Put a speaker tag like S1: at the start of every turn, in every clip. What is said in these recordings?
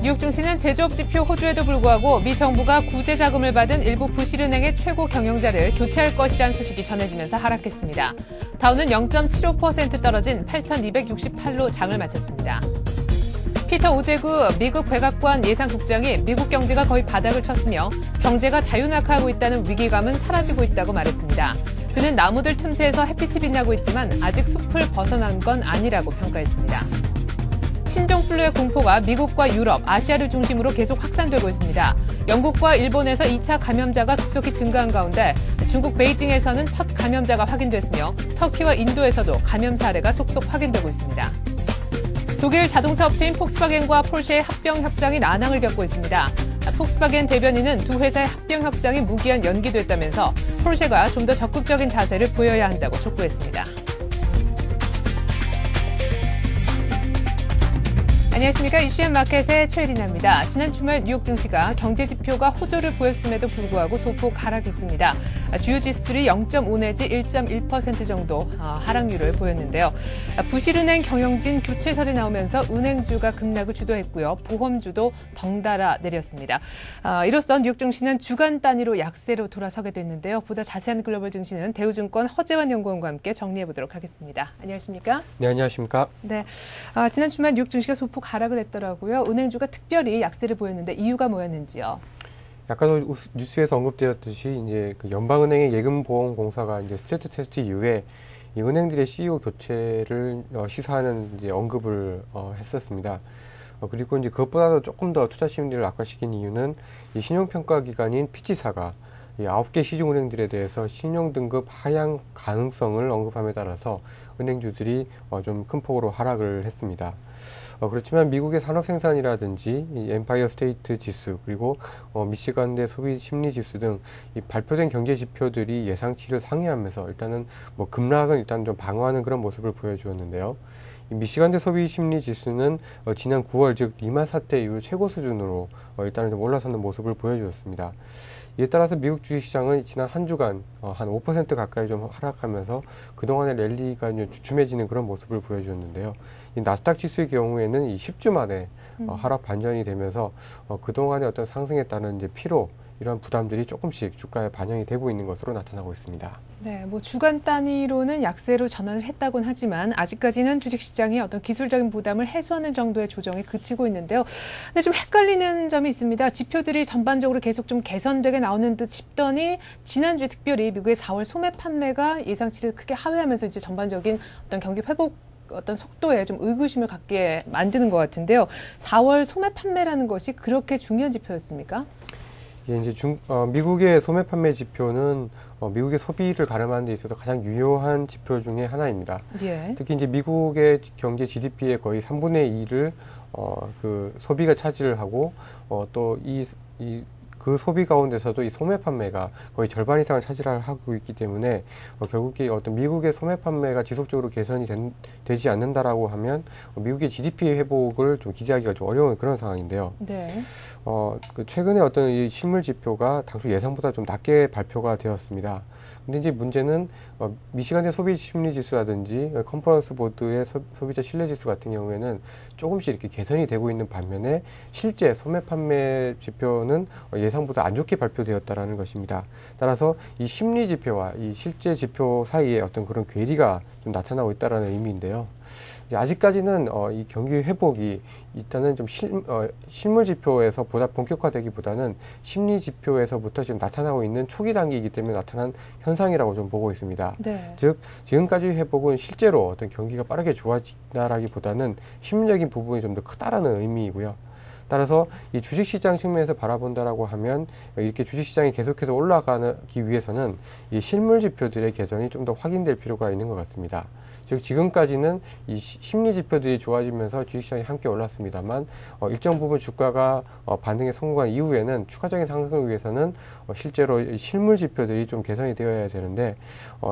S1: 뉴욕 증시는 제조업 지표 호조에도 불구하고 미 정부가 구제 자금을 받은 일부 부실은행의 최고 경영자를 교체할 것이라는 소식이 전해지면서 하락했습니다. 다우는 0.75% 떨어진 8,268로 장을 마쳤습니다. 피터 오제구 미국 백악관 예상국장이 미국 경제가 거의 바닥을 쳤으며 경제가 자유낙하하고 있다는 위기감은 사라지고 있다고 말했습니다. 그는 나무들 틈새에서 햇빛이 빛나고 있지만 아직 숲을 벗어난 건 아니라고 평가했습니다. 신종플루의 공포가 미국과 유럽, 아시아를 중심으로 계속 확산되고 있습니다. 영국과 일본에서 2차 감염자가 급속히 증가한 가운데 중국 베이징에서는 첫 감염자가 확인됐으며 터키와 인도에서도 감염 사례가 속속 확인되고 있습니다. 독일 자동차 업체인 폭스바겐과 폴쉐의 합병 협상이 난항을 겪고 있습니다. 폭스바겐 대변인은 두 회사의 합병 협상이 무기한 연기됐다면서 폴쉐가 좀 더 적극적인 자세를 보여야 한다고 촉구했습니다. 안녕하십니까. 이슈앤 마켓의 최혜린입니다. 지난 주말 뉴욕 증시가 경제 지표가 호조를 보였음에도 불구하고 소폭 하락했습니다. 주요 지수들이 0.5 내지 1.1% 정도 하락률을 보였는데요. 부실은행 경영진 교체설이 나오면서 은행주가 급락을 주도했고요. 보험주도 덩달아 내렸습니다. 이로써 뉴욕 증시는 주간 단위로 약세로 돌아서게 됐는데요. 보다 자세한 글로벌 증시는 대우증권 허재환 연구원과 함께 정리해보도록 하겠습니다. 안녕하십니까?
S2: 네, 안녕하십니까?
S1: 네, 지난 주말 뉴욕 증시가 소폭 하락을 했더라고요. 은행주가 특별히 약세를 보였는데 이유가 뭐였는지요?
S2: 약간 뉴스에서 언급되었듯이 이제 그 연방은행의 예금보험공사가 이제 스트레스 테스트 이후에 이 은행들의 CEO 교체를 시사하는 이제 언급을 했었습니다. 그리고 이제 그것보다도 조금 더 투자 심리를 악화시킨 이유는 이 신용평가 기관인 피치사가 이 9개 시중은행들에 대해서 신용등급 하향 가능성을 언급함에 따라서 은행주들이 좀 큰 폭으로 하락을 했습니다. 그렇지만 미국의 산업생산이라든지 이 엠파이어 스테이트 지수 그리고 미시간대 소비 심리 지수 등 이 발표된 경제 지표들이 예상치를 상회하면서 일단은 뭐 급락은 일단 좀 방어하는 그런 모습을 보여주었는데요. 이 미시간대 소비 심리 지수는 지난 9월 즉 리만 사태 이후 최고 수준으로 일단은 좀 올라서는 모습을 보여주었습니다. 이에 따라서 미국 주식시장은 지난 한 주간 한 5% 가까이 좀 하락하면서 그동안의 랠리가 주춤해지는 그런 모습을 보여주었는데요. 이 나스닥 지수의 경우에는 이 10주 만에 하락 반전이 되면서 그동안의 어떤 상승에 따른 이제 피로 이런 부담들이 조금씩 주가에 반영이 되고 있는 것으로 나타나고 있습니다.
S1: 네, 뭐 주간 단위로는 약세로 전환을 했다곤 하지만 아직까지는 주식시장이 어떤 기술적인 부담을 해소하는 정도의 조정에 그치고 있는데요. 근데 좀 헷갈리는 점이 있습니다. 지표들이 전반적으로 계속 좀 개선되게 나오는 듯 싶더니 지난주에 특별히 미국의 4월 소매 판매가 예상치를 크게 하회하면서 이제 전반적인 어떤 경기 회복 어떤 속도에 좀 의구심을 갖게 만드는 것 같은데요. 4월 소매 판매라는 것이 그렇게 중요한 지표였습니까?
S2: 예, 이제 미국의 소매 판매 지표는 미국의 소비를 가늠하는 데 있어서 가장 유효한 지표 중에 하나입니다.
S1: 예.
S2: 특히 이제 미국의 경제 GDP의 거의 3분의 2를 그 소비가 차지를 하고 또 그 소비 가운데서도 이 소매 판매가 거의 절반 이상을 차지를 하고 있기 때문에 결국에 어떤 미국의 소매 판매가 지속적으로 개선이 되지 않는다라고 하면 미국의 GDP 회복을 좀 기대하기가 좀 어려운 그런 상황인데요.
S1: 네.
S2: 그 최근에 어떤 이 실물 지표가 당초 예상보다 좀 낮게 발표가 되었습니다. 근데 이제 문제는 미시간의 소비 심리 지수라든지 컨퍼런스 보드의 소비자 신뢰 지수 같은 경우에는 조금씩 이렇게 개선이 되고 있는 반면에 실제 소매 판매 지표는 예상보다 안 좋게 발표되었다라는 것입니다. 따라서 이 심리 지표와 이 실제 지표 사이에 어떤 그런 괴리가 좀 나타나고 있다라는 의미인데요. 아직까지는 이 경기 회복이 일단은 좀 실물 지표에서 보다 본격화되기보다는 심리 지표에서부터 지금 나타나고 있는 초기 단계이기 때문에 나타난 현상이라고 좀 보고 있습니다.
S1: 네.
S2: 즉 지금까지 회복은 실제로 어떤 경기가 빠르게 좋아진다라기보다는 심리적인 부분이 좀 더 크다라는 의미이고요. 따라서 이 주식시장 측면에서 바라본다라고 하면 이렇게 주식시장이 계속해서 올라가기 위해서는 이 실물 지표들의 개선이 좀 더 확인될 필요가 있는 것 같습니다. 즉 지금까지는 이 심리 지표들이 좋아지면서 주식시장이 함께 올랐습니다만 일정 부분 주가가 반등에 성공한 이후에는 추가적인 상승을 위해서는 실제로 실물 지표들이 좀 개선이 되어야 되는데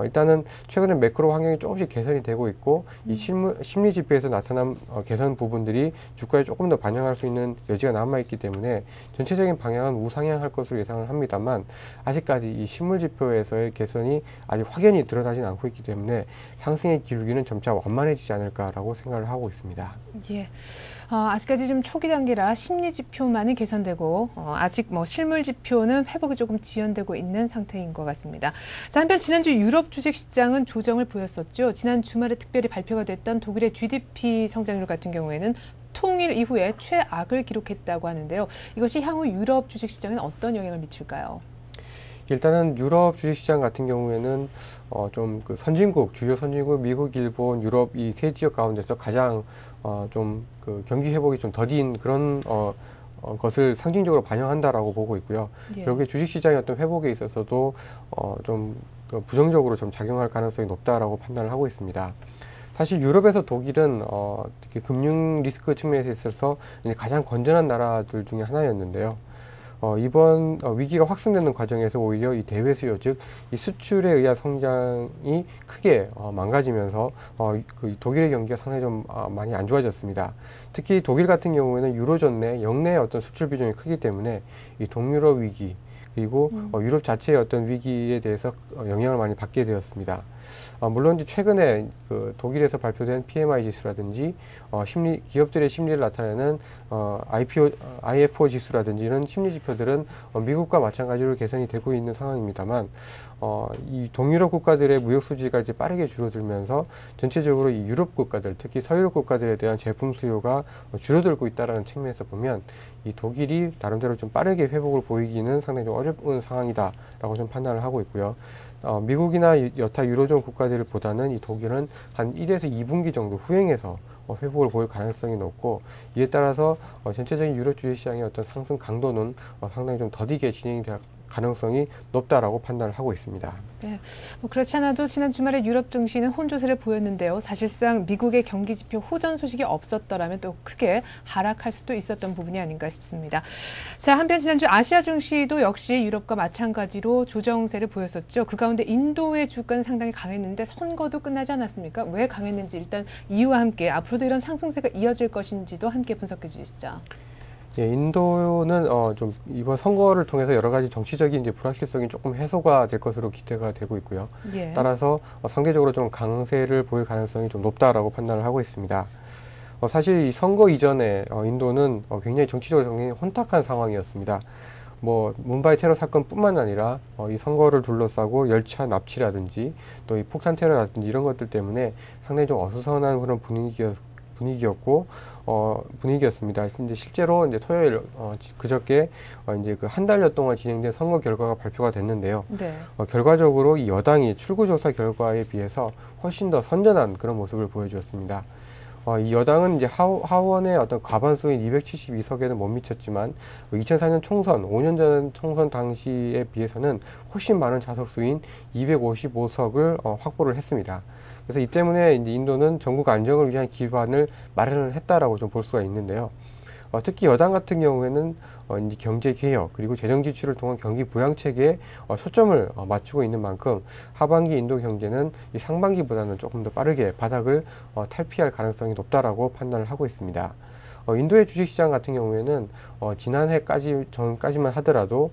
S2: 일단은 최근에 매크로 환경이 조금씩 개선이 되고 있고 이 심리 지표에서 나타난 개선 부분들이 주가에 조금 더 반영할 수 있는 여지가 남아있기 때문에 전체적인 방향은 우상향할 것으로 예상을 합니다만 아직까지 이 실물 지표에서의 개선이 아직 확연히 드러나진 않고 있기 때문에 상승의 기울기 주기는 점차 완만해지지 않을까라고 생각을 하고 있습니다.
S1: 예. 아직까지 좀 초기 단계라 심리 지표만은 개선되고 아직 실물 지표는 회복이 조금 지연되고 있는 상태인 것 같습니다. 자, 한편 지난주 유럽 주식 시장은 조정을 보였었죠. 지난 주말에 특별히 발표가 됐던 독일의 GDP 성장률 같은 경우에는 통일 이후에 최악을 기록했다고 하는데요. 이것이 향후 유럽 주식 시장에는 어떤 영향을 미칠까요?
S2: 일단은 유럽 주식시장 같은 경우에는 좀 그 선진국, 주요 선진국, 미국, 일본, 유럽 이 세 지역 가운데서 가장 좀 그 경기 회복이 좀 더딘 그런 것을 상징적으로 반영한다라고 보고 있고요.
S1: 예.
S2: 결국에 주식시장의 어떤 회복에 있어서도 좀 부정적으로 좀 작용할 가능성이 높다라고 판단을 하고 있습니다. 사실 유럽에서 독일은 특히 금융 리스크 측면에서 있어서 이제 가장 건전한 나라들 중에 하나였는데요. 이번 위기가 확산되는 과정에서 오히려 이 대외 수요, 즉 이 수출에 의한 성장이 크게 망가지면서 그 독일의 경기가 상당히 좀 많이 안 좋아졌습니다. 특히 독일 같은 경우에는 유로존 내 역내 어떤 수출 비중이 크기 때문에 이 동유럽 위기 그리고 유럽 자체의 어떤 위기에 대해서 영향을 많이 받게 되었습니다. 물론 이제 최근에 그 독일에서 발표된 PMI 지수라든지 기업들의 심리를 나타내는 IFO 지수라든지 이런 심리 지표들은 미국과 마찬가지로 개선이 되고 있는 상황입니다만 이 동유럽 국가들의 무역 수지가 이제 빠르게 줄어들면서 전체적으로 이 유럽 국가들, 특히 서유럽 국가들에 대한 제품 수요가 줄어들고 있다는 측면에서 보면 이 독일이 나름대로 좀 빠르게 회복을 보이기는 상당히 좀 어려운 상황이다라고 좀 판단을 하고 있고요. 미국이나 여타 유로존 국가들보다는 이 독일은 한 1에서 2분기 정도 후행해서 회복을 보일 가능성이 높고, 이에 따라서 전체적인 유럽 주식시장의 어떤 상승 강도는 상당히 좀 더디게 진행이 될 가능성이 높다라고 판단을 하고 있습니다.
S1: 네, 그렇지 않아도 지난 주말에 유럽 증시는 혼조세를 보였는데요. 사실상 미국의 경기 지표 호전 소식이 없었더라면 또 크게 하락할 수도 있었던 부분이 아닌가 싶습니다. 자, 한편 지난주 아시아 증시도 역시 유럽과 마찬가지로 조정세를 보였었죠. 그 가운데 인도의 주가는 상당히 강했는데 선거도 끝나지 않았습니까? 왜 강했는지 일단 이유와 함께 앞으로도 이런 상승세가 이어질 것인지도 함께 분석해 주시죠.
S2: 예, 인도는 좀 이번 선거를 통해서 여러 가지 정치적인 이제 불확실성이 조금 해소가 될 것으로 기대가 되고 있고요.
S1: 예.
S2: 따라서 상대적으로 좀 강세를 보일 가능성이 좀 높다라고 판단을 하고 있습니다. 사실 이 선거 이전에 인도는 굉장히 정치적으로 굉장히 혼탁한 상황이었습니다. 문바이 테러 사건뿐만 아니라 이 선거를 둘러싸고 열차 납치라든지 또 이 폭탄 테러라든지 이런 것들 때문에 상당히 좀 어수선한 그런 분위기였습니다. 이제 실제로 이제 토요일 그저께 이제 그 한 달여 동안 진행된 선거 결과가 발표가 됐는데요.
S1: 네.
S2: 결과적으로 이 여당이 출구조사 결과에 비해서 훨씬 더 선전한 그런 모습을 보여주었습니다. 이 여당은 이제 하원의 어떤 과반수인 272석에는 못 미쳤지만 2004년 총선, 5년 전 총선 당시에 비해서는 훨씬 많은 자석수인 255석을 확보를 했습니다. 그래서 이 때문에 이제 인도는 전국 안정을 위한 기반을 마련을 했다라고 좀 볼 수가 있는데요. 특히 여당 같은 경우에는 이제 경제 개혁 그리고 재정 지출을 통한 경기 부양 체계에 초점을 맞추고 있는 만큼 하반기 인도 경제는 이 상반기보다는 조금 더 빠르게 바닥을 탈피할 가능성이 높다라고 판단을 하고 있습니다. 인도의 주식시장 같은 경우에는 전까지만 하더라도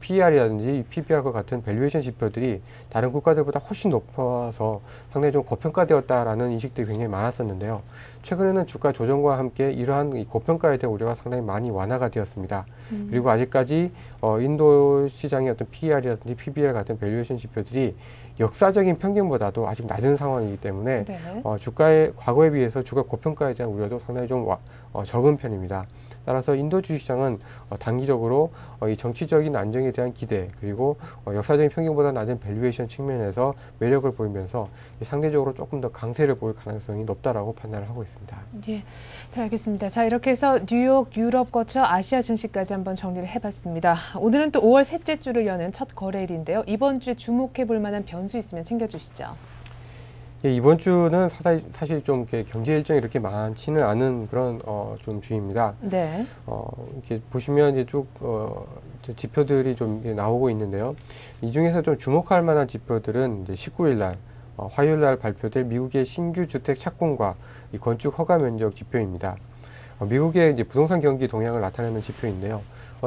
S2: PER이라든지 PBR과 같은 밸류에이션 지표들이 다른 국가들보다 훨씬 높아서 상당히 좀 고평가되었다라는 인식들이 굉장히 많았었는데요. 최근에는 주가 조정과 함께 이러한 이 고평가에 대한 우려가 상당히 많이 완화가 되었습니다. 그리고 아직까지 인도 시장의 어떤 PER이라든지 PBR 같은 밸류에이션 지표들이 역사적인 평균보다도 아직 낮은 상황이기 때문에
S1: 네.
S2: 과거에 비해서 주가 고평가에 대한 우려도 상당히 좀 적은 편입니다. 따라서 인도 주식시장은 단기적으로 이 정치적인 안정에 대한 기대 그리고 역사적인 평균보다 낮은 밸류에이션 측면에서 매력을 보이면서 상대적으로 조금 더 강세를 보일 가능성이 높다라고 판단을 하고 있습니다.
S1: 예, 잘 알겠습니다. 자, 이렇게 해서 뉴욕, 유럽 거쳐 아시아 증시까지 한번 정리를 해봤습니다. 오늘은 또 5월 셋째 주를 여는 첫 거래일인데요. 이번 주에 주목해 볼 만한 변수 있으면 챙겨주시죠.
S2: 예, 이번 주는 사실 좀 경제 일정이 이렇게 많지는 않은 그런 좀 주입니다.
S1: 네.
S2: 이렇게 보시면 이제 쭉 지표들이 좀 나오고 있는데요. 이 중에서 좀 주목할 만한 지표들은 이제 19일 날 화요일 날 발표될 미국의 신규 주택 착공과 이 건축 허가 면적 지표입니다. 미국의 이제 부동산 경기 동향을 나타내는 지표인데요.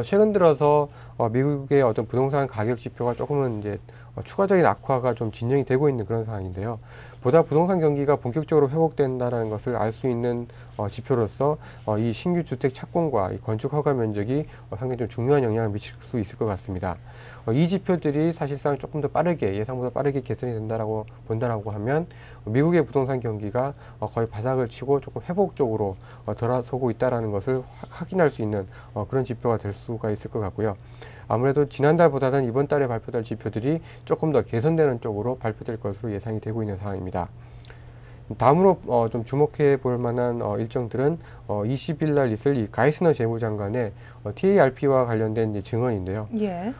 S2: 최근 들어서 미국의 어떤 부동산 가격 지표가 조금은 이제 추가적인 악화가 좀 진행이 되고 있는 그런 상황인데요. 보다 부동산 경기가 본격적으로 회복된다는 것을 알 수 있는 지표로서 이 신규 주택 착공과 이 건축 허가 면적이 상당히 좀 중요한 영향을 미칠 수 있을 것 같습니다. 이 지표들이 사실상 조금 더 빠르게 예상보다 빠르게 개선이 된다라고 본다라고 하면 미국의 부동산 경기가 거의 바닥을 치고 조금 회복적으로 돌아서고 있다라는 것을 확인할 수 있는 그런 지표가 될 수가 있을 것 같고요. 아무래도 지난달보다는 이번 달에 발표될 지표들이 조금 더 개선되는 쪽으로 발표될 것으로 예상이 되고 있는 상황입니다. 다음으로 좀 주목해 볼 만한 일정들은 20일 날 있을 이 가이스너 재무장관의 TARP와 관련된 이제 증언인데요.
S1: 예.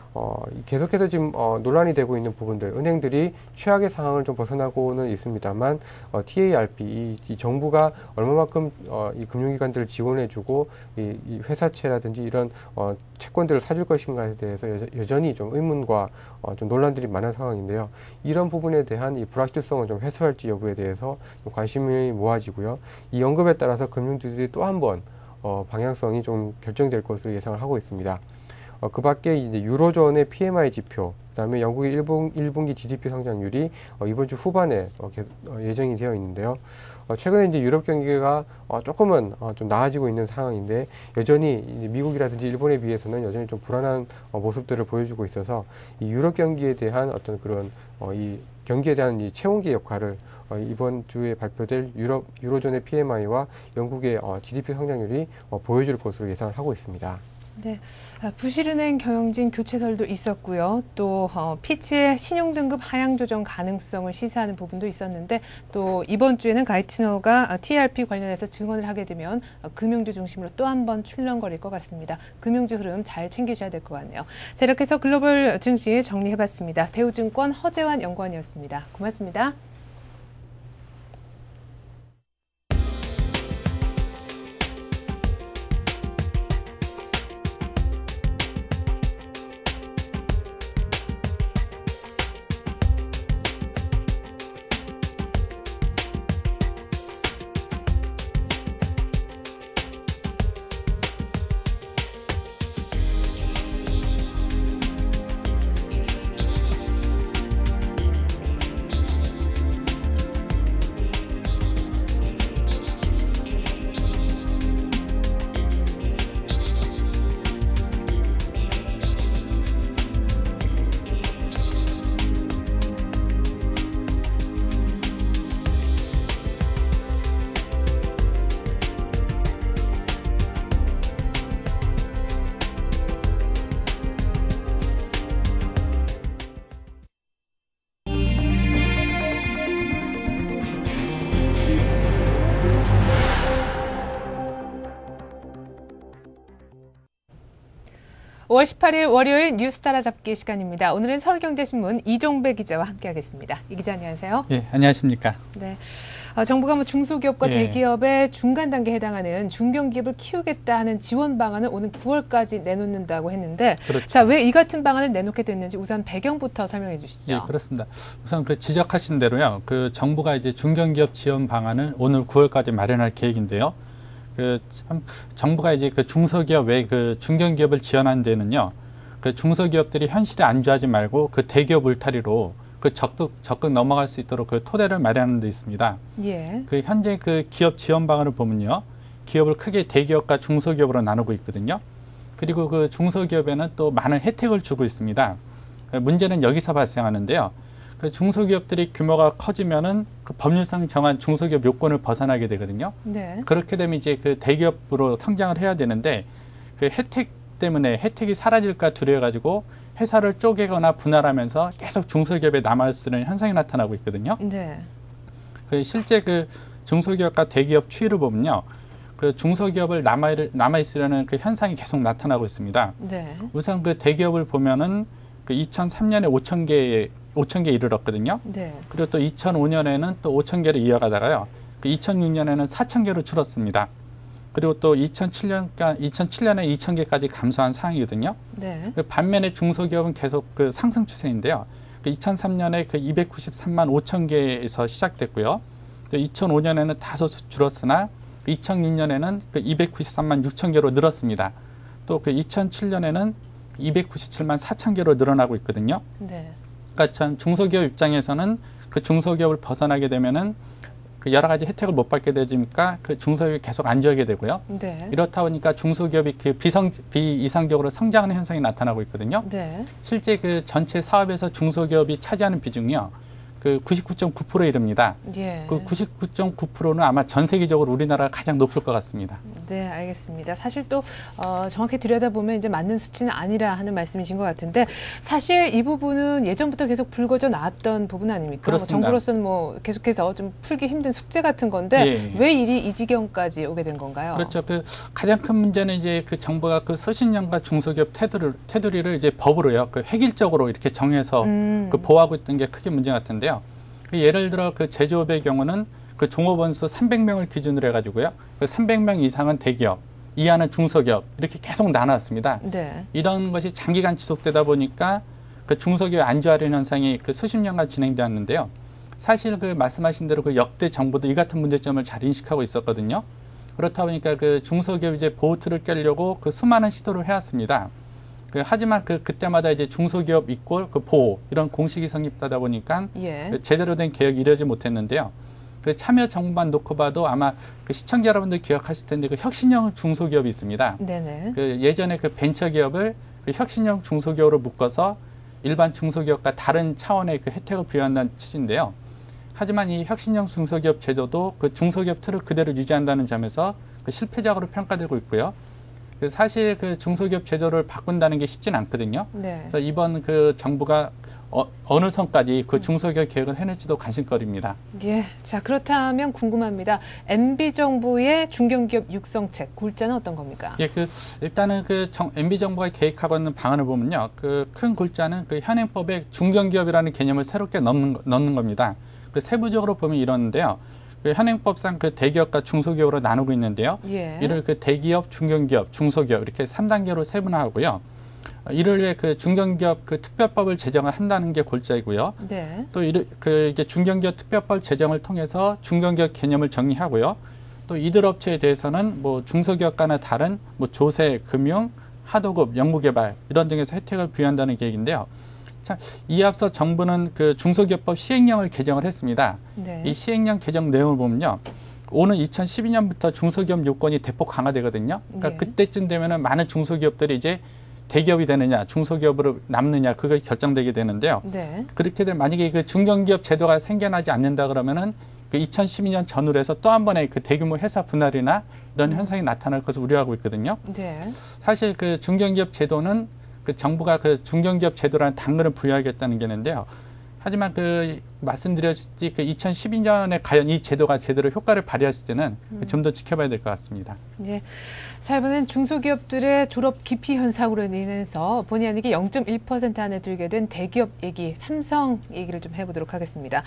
S2: 계속해서 지금 논란이 되고 있는 부분들, 은행들이 최악의 상황을 좀 벗어나고는 있습니다만 TARP, 이 정부가 얼마만큼 이 금융기관들을 지원해주고 이 회사채라든지 이런 채권들을 사줄 것인가에 대해서 여전히 좀 의문과 좀 논란들이 많은 상황인데요. 이런 부분에 대한 이 불확실성을 좀 해소할지 여부에 대해서 좀 관심이 모아지고요. 이 언급에 따라서 금융주들이 또 한 번 방향성이 좀 결정될 것으로 예상을 하고 있습니다. 그 밖에 이제 유로존의 PMI 지표, 그다음에 영국의 1분기 GDP 성장률이 이번 주 후반에 예정이 되어 있는데요. 최근에 이제 유럽 경기가 조금은 좀 나아지고 있는 상황인데 여전히 미국이라든지 일본에 비해서는 여전히 좀 불안한 모습들을 보여주고 있어서 이 유럽 경기에 대한 어떤 그런 이 경기에 대한 이 채용기 역할을 이번 주에 발표될 유로존의 PMI와 영국의 GDP 성장률이 보여줄 것으로 예상을 하고 있습니다.
S1: 네, 부실은행 경영진 교체설도 있었고요. 또 피치의 신용등급 하향 조정 가능성을 시사하는 부분도 있었는데 또 이번 주에는 가이트너가 TARP 관련해서 증언을 하게 되면 금융주 중심으로 또 한 번 출렁거릴 것 같습니다. 금융주 흐름 잘 챙기셔야 될 것 같네요. 자, 이렇게 해서 글로벌 증시 정리해봤습니다. 대우증권 허재환 연구원이었습니다. 고맙습니다. (5월 18일) 월요일 뉴스 따라잡기 시간입니다. 오늘은 서울경제신문 이종배 기자와 함께하겠습니다. 이 기자 안녕하세요.
S3: 예, 안녕하십니까.
S1: 네, 정부가 중소기업과 대기업의 중간 단계에 해당하는 중견기업을 키우겠다 하는 지원 방안을 오는 9월까지 내놓는다고 했는데,
S3: 그렇죠.
S1: 자, 왜 이 같은 방안을 내놓게 됐는지 우선 배경부터 설명해 주시죠.
S3: 예, 그렇습니다. 우선 지적하신 대로요. 정부가 이제 중견기업 지원 방안을 오늘 9월까지 마련할 계획인데요. 정부가 이제 중소기업 외 중견기업을 지원한 데는요. 중소기업들이 현실에 안주하지 말고 대기업 울타리로 적극 넘어갈 수 있도록 토대를 마련하는 데 있습니다.
S1: 예.
S3: 현재 기업 지원 방안을 보면요. 기업을 크게 대기업과 중소기업으로 나누고 있거든요. 그리고 중소기업에는 또 많은 혜택을 주고 있습니다. 문제는 여기서 발생하는데요. 중소기업들이 규모가 커지면은 법률상 정한 중소기업 요건을 벗어나게 되거든요.
S1: 네.
S3: 그렇게 되면 이제 대기업으로 성장을 해야 되는데 혜택 때문에 혜택이 사라질까 두려워가지고 회사를 쪼개거나 분할하면서 계속 중소기업에 남아있는 현상이 나타나고 있거든요.
S1: 네.
S3: 실제 중소기업과 대기업 추이를 보면요. 중소기업을 남아있으려는 현상이 계속 나타나고 있습니다.
S1: 네.
S3: 우선 대기업을 보면은 2003년에 5,000개에 이르렀거든요.
S1: 네.
S3: 그리고 또 2005년에는 또 5,000개를 이어가다가요. 2006년에는 4,000개로 줄었습니다. 그리고 또 2007년에 2,000개까지 감소한 상황이거든요.
S1: 네.
S3: 반면에 중소기업은 계속 상승 추세인데요. 2003년에 293만 5천 개에서 시작됐고요. 2005년에는 다소 줄었으나 2006년에는 293만 6천 개로 늘었습니다. 또 2007년에는 297만 4천 개로 늘어나고 있거든요.
S1: 네.
S3: 그러니까 참 중소기업 입장에서는 그 중소기업을 벗어나게 되면은 그 여러 가지 혜택을 못 받게 되니까 그 중소기업이 계속 안주하게 되고요.
S1: 네.
S3: 이렇다 보니까 중소기업이 그 비이상적으로 성장하는 현상이 나타나고 있거든요.
S1: 네.
S3: 실제 그 전체 사업에서 중소기업이 차지하는 비중이요. 그 99.9%에 이릅니다.
S1: 예.
S3: 그 99.9%는 아마 전 세계적으로 우리나라가 가장 높을 것 같습니다.
S1: 네, 알겠습니다. 사실 또 정확히 들여다보면 이제 맞는 수치는 아니라 하는 말씀이신 것 같은데 사실 이 부분은 예전부터 계속 불거져 나왔던 부분 아닙니까?
S3: 그렇습니다.
S1: 정부로서는 뭐 계속해서 좀 풀기 힘든 숙제 같은 건데
S3: 예.
S1: 왜 일이 이 지경까지 오게 된 건가요?
S3: 그렇죠. 그 가장 큰 문제는 이제 그 정부가 그 수십 년간 중소기업 테두리를 이제 법으로요, 그 획일적으로 이렇게 정해서 그 보호하고 있던 게 크게 문제 같은데요. 예를 들어 그 제조업의 경우는 그 종업원수 300명을 기준으로 해가지고요. 그 300명 이상은 대기업, 이하는 중소기업 이렇게 계속 나눴습니다.
S1: 네.
S3: 이런 것이 장기간 지속되다 보니까 그 중소기업 안주하려는 현상이 그 수십 년간 진행되었는데요. 사실 그 말씀하신 대로 그 역대 정부도 이 같은 문제점을 잘 인식하고 있었거든요. 그렇다 보니까 그 중소기업 이제 보호틀을 깨려고 그 수많은 시도를 해왔습니다. 하지만 그때마다 이제 중소기업 이꼴 그 보호 이런 공식이 성립되다 보니까
S1: 예.
S3: 제대로 된 개혁이 이루어지지 못했는데요. 그 참여 정부만 놓고 봐도 아마 그 시청자 여러분들 기억하실 텐데 그 혁신형 중소기업이 있습니다.
S1: 네네.
S3: 그 예전에 그 벤처기업을 그 혁신형 중소기업으로 묶어서 일반 중소기업과 다른 차원의 그 혜택을 부여한다는 취지인데요. 하지만 이 혁신형 중소기업 제도도 그 중소기업 틀을 그대로 유지한다는 점에서 그 실패작으로 평가되고 있고요. 사실 그 중소기업 제도를 바꾼다는 게 쉽지는 않거든요.
S1: 네.
S3: 그래서 이번 그 정부가 어느 선까지 그 중소기업 계획을 해낼지도 관심거리입니다.
S1: 예. 자, 그렇다면 궁금합니다. MB 정부의 중견기업 육성책 골자는 어떤 겁니까?
S3: 예, 일단은 MB 정부가 계획하고 있는 방안을 보면요, 그 큰 골자는 그 현행법에 중견기업이라는 개념을 새롭게 넣는 겁니다. 그 세부적으로 보면 이러는데요. 그 현행법상 그 대기업과 중소기업으로 나누고 있는데요.
S1: 예.
S3: 이를 그 대기업, 중견기업, 중소기업 이렇게 3단계로 세분화하고요. 이를 위해 그 중견기업 그 특별법을 제정을 한다는 게 골자이고요.
S1: 네.
S3: 또 이게 중견기업 특별법 제정을 통해서 중견기업 개념을 정리하고요. 또 이들 업체에 대해서는 뭐 중소기업과는 다른 뭐 조세, 금융, 하도급, 연구개발 이런 등에서 혜택을 부여한다는 계획인데요. 자, 이에 앞서 정부는 그 중소기업법 시행령을 개정을 했습니다.
S1: 네.
S3: 이 시행령 개정 내용을 보면요. 오는 2012년부터 중소기업 요건이 대폭 강화되거든요. 그러니까
S1: 네.
S3: 그때쯤 되면은 많은 중소기업들이 이제 대기업이 되느냐, 중소기업으로 남느냐, 그걸 결정되게 되는데요.
S1: 네.
S3: 그렇게 되면 만약에 그 중견기업 제도가 생겨나지 않는다 그러면은 그 2012년 전후로 해서 또 한 번의 그 대규모 회사 분할이나 이런 현상이 나타날 것을 우려하고 있거든요.
S1: 네.
S3: 사실 그 중견기업 제도는 그 정부가 그 중견기업 제도라는 당근을 부여하겠다는 게 있는데요. 하지만 그 말씀드렸듯이 그 2012년에 과연 이 제도가 제대로 효과를 발휘했을 때는 좀 더 지켜봐야 될 것 같습니다.
S1: 예. 자, 이번엔 중소기업들의 졸업 기피 현상으로 인해서 본의 아니게 0.1% 안에 들게 된 대기업 얘기, 삼성 얘기를 좀 해보도록 하겠습니다.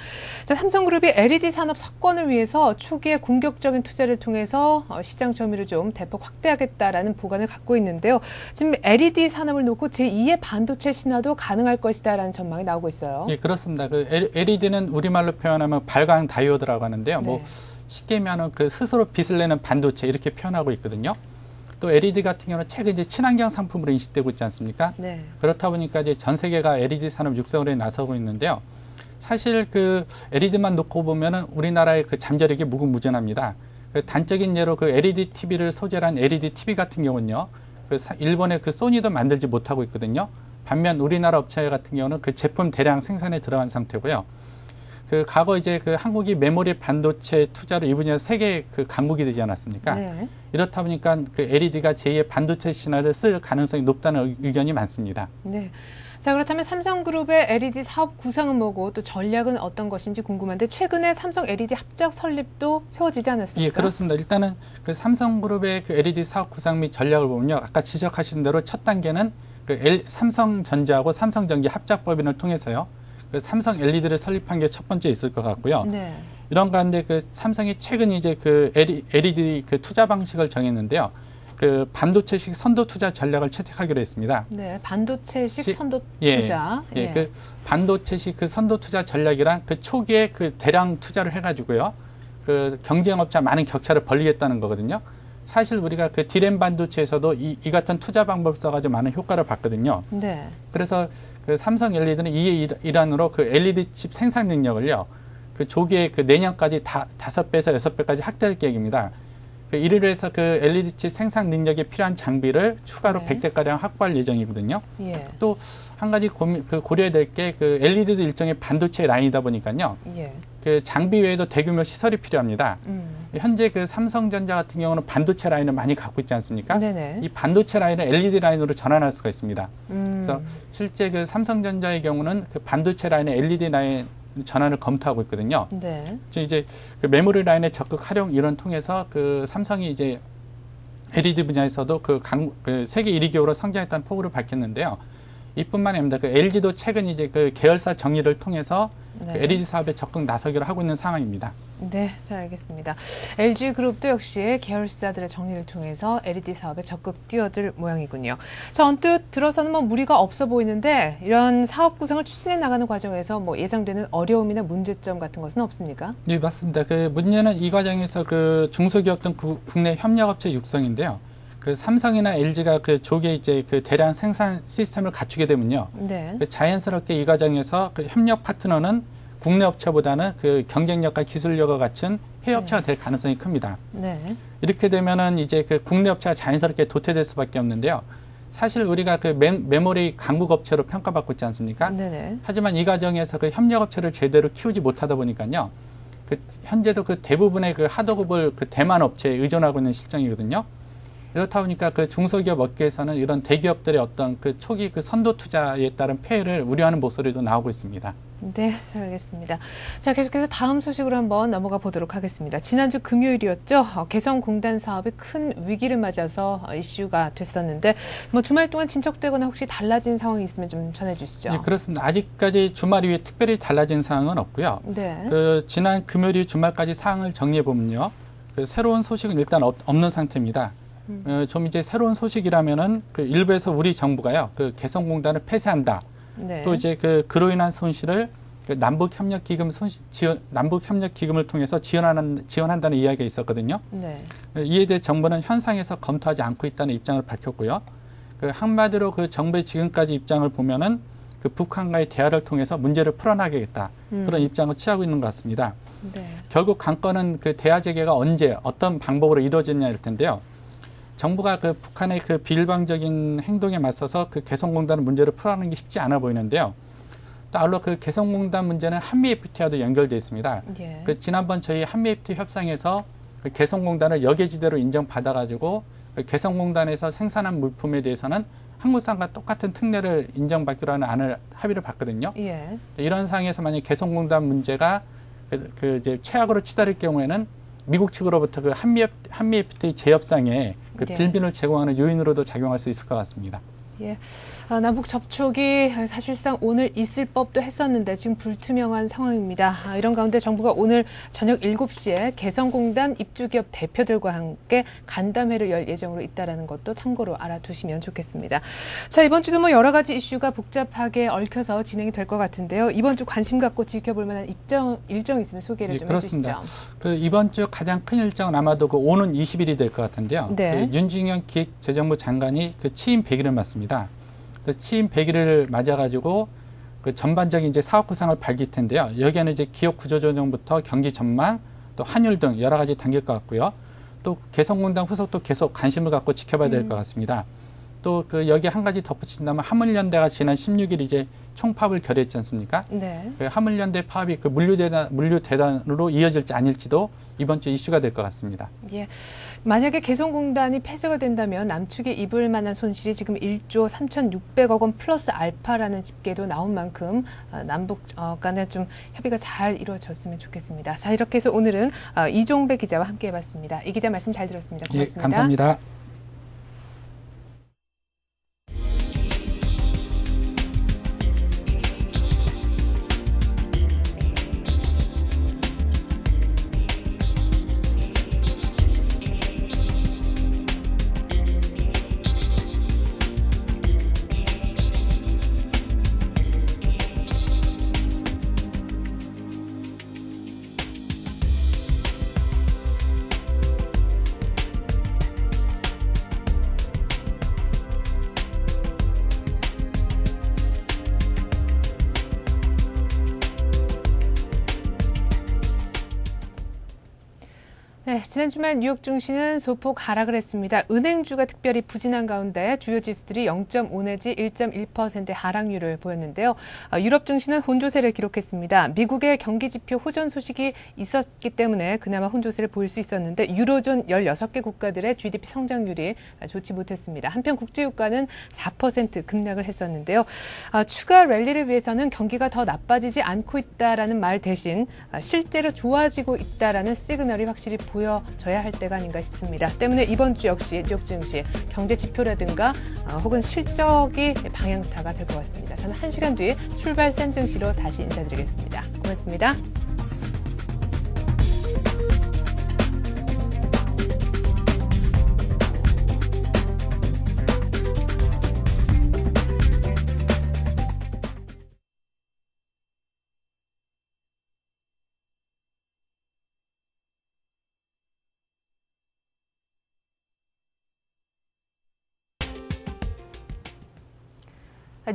S1: 자, 삼성그룹이 LED 산업 석권을 위해서 초기에 공격적인 투자를 통해서 시장 점유율을 좀 대폭 확대하겠다라는 보관을 갖고 있는데요. 지금 LED 산업을 놓고 제2의 반도체 신화도 가능할 것이다라는 전망이 나오고 있어요.
S3: 예, 그렇습니다. 그 LED는 우리말로 표현하면 발광 다이오드라고 하는데요.
S1: 네.
S3: 뭐 쉽게 하면 그 스스로 빛을 내는 반도체 이렇게 표현하고 있거든요. 또 LED 같은 경우는 최근 이제 친환경 상품으로 인식되고 있지 않습니까?
S1: 네.
S3: 그렇다 보니까 이제 전 세계가 LED 산업 육성에 나서고 있는데요. 사실 그 LED만 놓고 보면은 우리나라의 그 잠재력이 무궁무진합니다. 그 단적인 예로 그 LED TV를 소재로 한 LED TV 같은 경우는요. 그 일본의 그 소니도 만들지 못하고 있거든요. 반면 우리나라 업체 같은 경우는 그 제품 대량 생산에 들어간 상태고요. 그 과거 이제 그 한국이 메모리 반도체 투자로 이 분야에서 세계 그 강국이 되지 않았습니까?
S1: 네.
S3: 이렇다 보니까 그 LED가 제2의 반도체 신화를 쓸 가능성이 높다는 의견이 많습니다.
S1: 네. 자, 그렇다면 삼성그룹의 LED 사업 구상은 뭐고 또 전략은 어떤 것인지 궁금한데 최근에 삼성 LED 합작 설립도 세워지지 않았습니까?
S3: 예, 그렇습니다. 일단은 그 삼성그룹의 그 LED 사업 구상 및 전략을 보면요. 아까 지적하신 대로 첫 단계는 그 삼성전자하고 삼성전기 합작 법인을 통해서요. 그 삼성 LED를 설립한 게 첫 번째 있을 것 같고요.
S1: 네.
S3: 이런 가운데 그 삼성이 최근 이제 그 LED 그 투자 방식을 정했는데요. 그 반도체식 선도 투자 전략을 채택하기로 했습니다.
S1: 네, 반도체식 선도
S3: 예,
S1: 투자.
S3: 예, 그 반도체식 그 선도 투자 전략이란 그 초기에 그 대량 투자를 해가지고요. 그 경쟁업자 많은 격차를 벌리겠다는 거거든요. 사실 우리가 그 디램 반도체에서도 이 같은 투자 방법 써가지고 많은 효과를 봤거든요.
S1: 네.
S3: 그래서 그 삼성 LED는 이에 일환으로 그 LED 칩 생산 능력을요, 그 조기에 그 내년까지 5배에서 6배까지 확대할 계획입니다. 이를 위해서 그 LED 칩 생산 능력에 필요한 장비를 추가로 100대가량 확보할 예정이거든요.
S1: 예.
S3: 또 한 가지 고려해야 될 게 그 LED도 일종의 반도체 라인이다 보니까요.
S1: 예.
S3: 그 장비 외에도 대규모 시설이 필요합니다. 현재 그 삼성전자 같은 경우는 반도체 라인을 많이 갖고 있지 않습니까?
S1: 네네.
S3: 이 반도체 라인을 LED 라인으로 전환할 수가 있습니다. 그래서 실제 그 삼성전자의 경우는 그 반도체 라인의 LED 라인 전환을 검토하고 있거든요.
S1: 네.
S3: 이제 그 메모리 라인의 적극 활용 이런 통해서 그 삼성이 이제 LED 분야에서도 그 세계 1위 기업으로 성장했다는 포부를 밝혔는데요. 이뿐만이 아닙니다. 그 LG도 최근 이제 그 계열사 정리를 통해서 그 LED 사업에 적극 나서기로 하고 있는 상황입니다.
S1: 네, 잘 알겠습니다. LG그룹도 역시 계열사들의 정리를 통해서 LED 사업에 적극 뛰어들 모양이군요. 자, 언뜻 들어서는 뭐 무리가 없어 보이는데 이런 사업 구상을 추진해 나가는 과정에서 뭐 예상되는 어려움이나 문제점 같은 것은 없습니까? 네,
S3: 맞습니다. 그 문제는 이 과정에서 그 중소기업 등 국내 협력업체 육성인데요. 그 삼성이나 LG가 그 조기에 이제 그 대량 생산 시스템을 갖추게 되면요.
S1: 네.
S3: 그 자연스럽게 이 과정에서 그 협력 파트너는 국내 업체보다는 그 경쟁력과 기술력을 갖춘 해외 업체가 될 가능성이 큽니다.
S1: 네.
S3: 이렇게 되면은 이제 그 국내 업체가 자연스럽게 도태될 수밖에 없는데요. 사실 우리가 그 메모리 강국 업체로 평가받고 있지 않습니까?
S1: 네네.
S3: 하지만 이 과정에서 그 협력 업체를 제대로 키우지 못하다 보니까요. 그 현재도 그 대부분의 그 하도급을 그 대만 업체에 의존하고 있는 실정이거든요. 이렇다 보니까 그 중소기업 업계에서는 이런 대기업들의 어떤 그 초기 그 선도 투자에 따른 폐해를 우려하는 목소리도 나오고 있습니다.
S1: 네, 잘 알겠습니다. 자, 계속해서 다음 소식으로 한번 넘어가 보도록 하겠습니다. 지난주 금요일이었죠. 개성공단 사업이 큰 위기를 맞아서 이슈가 됐었는데 뭐 주말 동안 진척되거나 혹시 달라진 상황이 있으면 좀 전해주시죠.
S3: 네, 그렇습니다. 아직까지 주말 이후에 특별히 달라진 사항은 없고요.
S1: 네.
S3: 그 지난 금요일 주말까지 사항을 정리해 보면요. 그 새로운 소식은 일단 없는 상태입니다. 좀 이제 새로운 소식이라면은 그 일부에서 우리 정부가요, 그 개성공단을 폐쇄한다.
S1: 네.
S3: 또 이제 그로 인한 손실을 그 남북협력기금을 통해서 지원한다는 이야기가 있었거든요.
S1: 네.
S3: 이에 대해 정부는 현상에서 검토하지 않고 있다는 입장을 밝혔고요. 그 한마디로 그 정부의 지금까지 입장을 보면은 그 북한과의 대화를 통해서 문제를 풀어나가겠다. 그런 입장을 취하고 있는 것 같습니다.
S1: 네.
S3: 결국 관건은 그 대화 재개가 언제 어떤 방법으로 이루어지느냐일 텐데요. 정부가 그 북한의 그 비일방적인 행동에 맞서서 그 개성공단 문제를 풀어가는 게 쉽지 않아 보이는데요. 또 아울러 그 개성공단 문제는 한미 FTA와도 연결되어 있습니다.
S1: 예.
S3: 그 지난번 저희 한미 FTA 협상에서 그 개성공단을 여계지대로 인정받아가지고 그 개성공단에서 생산한 물품에 대해서는 한국산과 똑같은 특례를 인정받기로 하는 안을 합의를 봤거든요.
S1: 예.
S3: 이런 상황에서 만약 개성공단 문제가 그 이제 최악으로 치달을 경우에는 미국 측으로부터 그 한미 FTA 재협상에 그 빌빈을 제공하는 요인으로도 작용할 수 있을 것 같습니다.
S1: 예. 남북 접촉이 사실상 오늘 있을 법도 했었는데 지금 불투명한 상황입니다. 이런 가운데 정부가 오늘 저녁 7시에 개성공단 입주기업 대표들과 함께 간담회를 열 예정으로 있다는 것도 참고로 알아두시면 좋겠습니다. 자, 이번 주도 뭐 여러 가지 이슈가 복잡하게 얽혀서 진행이 될 것 같은데요. 이번 주 관심 갖고 지켜볼 만한 일정 있으면 소개를 좀
S3: 그렇습니다.
S1: 해주시죠.
S3: 그 이번 주 가장 큰 일정은 아마도 그 오는 20일이 될 것 같은데요.
S1: 네.
S3: 그 윤중현 기획재정부 장관이 그 취임 100일을 맞습니다. 그 취임 100일을 맞아가지고 그 전반적인 이제 사업 구상을 밝힐 텐데요. 여기에는 이제 기업 구조조정부터 경기 전망, 또 환율 등 여러 가지 담길 것 같고요. 또 개성공단 후속도 계속 관심을 갖고 지켜봐야 될 것 같습니다. 또 그 여기 한 가지 덧붙인다면 화물연대가 지난 16일 이제 총파업을 결의했지 않습니까?
S1: 네.
S3: 그 화물연대 파업이 그 물류대단으로 이어질지 아닐지도 이번 주 이슈가 될 것 같습니다.
S1: 예. 만약에 개성공단이 폐쇄가 된다면 남측이 입을 만한 손실이 지금 1조 3,600억 원 플러스 알파라는 집계도 나온 만큼 남북 간에 좀 협의가 잘 이루어졌으면 좋겠습니다. 자, 이렇게 해서 오늘은 이종배 기자와 함께 해봤습니다. 이 기자 말씀 잘 들었습니다. 고맙습니다.
S3: 예, 감사합니다.
S1: 네, 지난 주말 뉴욕 증시는 소폭 하락을 했습니다. 은행주가 특별히 부진한 가운데 주요 지수들이 0.5 내지 1.1%의 하락률을 보였는데요. 유럽 증시는 혼조세를 기록했습니다. 미국의 경기 지표 호전 소식이 있었기 때문에 그나마 혼조세를 보일 수 있었는데 유로존 16개 국가들의 GDP 성장률이 좋지 못했습니다. 한편 국제유가는 4% 급락을 했었는데요. 추가 랠리를 위해서는 경기가 더 나빠지지 않고 있다라는 말 대신 실제로 좋아지고 있다라는 시그널이 확실히 보여져야 할 때가 아닌가 싶습니다. 때문에 이번 주 역시 뉴욕 증시 경제 지표라든가 혹은 실적이 방향타가 될 것 같습니다. 저는 1시간 뒤 출발 센 증시로 다시 인사드리겠습니다. 고맙습니다.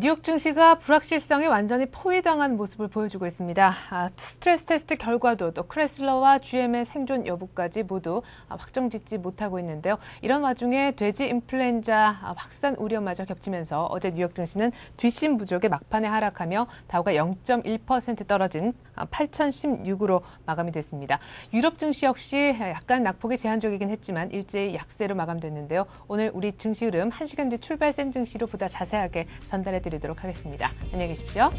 S1: 뉴욕 증시가 불확실성에 완전히 포위당한 모습을 보여주고 있습니다. 스트레스 테스트 결과도 또 크레슬러와 GM의 생존 여부까지 모두 확정짓지 못하고 있는데요. 이런 와중에 돼지 인플루엔자 확산 우려마저 겹치면서 어제 뉴욕 증시는 뒷심 부족에 막판에 하락하며 다우가 0.1% 떨어진 8,016으로 마감이 됐습니다. 유럽 증시 역시 약간 낙폭이 제한적이긴 했지만 일제히 약세로 마감됐는데요. 오늘 우리 증시 흐름 1시간 뒤 출발 센 증시로 보다 자세하게 전달해 드리도록 하겠습니다. 안녕히 계십시오.